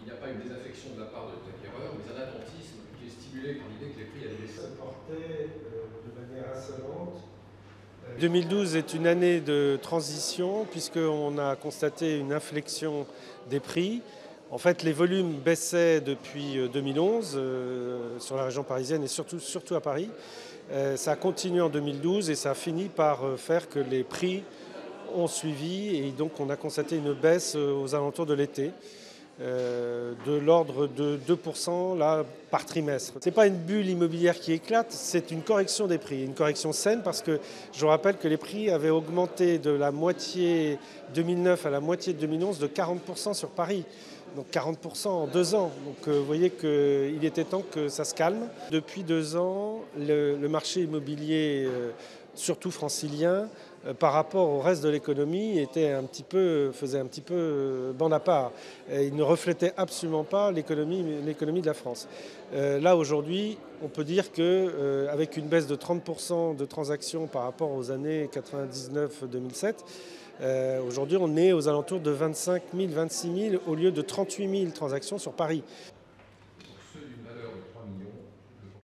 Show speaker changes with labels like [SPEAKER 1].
[SPEAKER 1] il n'y a pas une désaffection de la part des acquéreurs, mais un attentisme qui est stimulé par l'idée que les prix allaient baisser.
[SPEAKER 2] Ça portait de manière insolente.
[SPEAKER 3] 2012 est une année de transition puisqu'on a constaté une inflexion des prix. En fait, les volumes baissaient depuis 2011 sur la région parisienne et surtout à Paris. Ça a continué en 2012 et ça a fini par faire que les prix ont suivi et donc on a constaté une baisse aux alentours de l'été. De l'ordre de 2% là, par trimestre. Ce n'est pas une bulle immobilière qui éclate, c'est une correction des prix, une correction saine parce que je vous rappelle que les prix avaient augmenté de la moitié 2009 à la moitié de 2011 de 40% sur Paris. Donc 40% en 2 ans. Donc vous voyez qu'il était temps que ça se calme. Depuis 2 ans, le marché immobilier, surtout francilien, par rapport au reste de l'économie, faisait un petit peu bande à part. Et il ne reflétait absolument pas l'économie de la France. Là aujourd'hui, on peut dire qu'avec une baisse de 30% de transactions par rapport aux années 99-2007, aujourd'hui on est aux alentours de 25 000, 26 000 au lieu de 38 000 transactions sur Paris.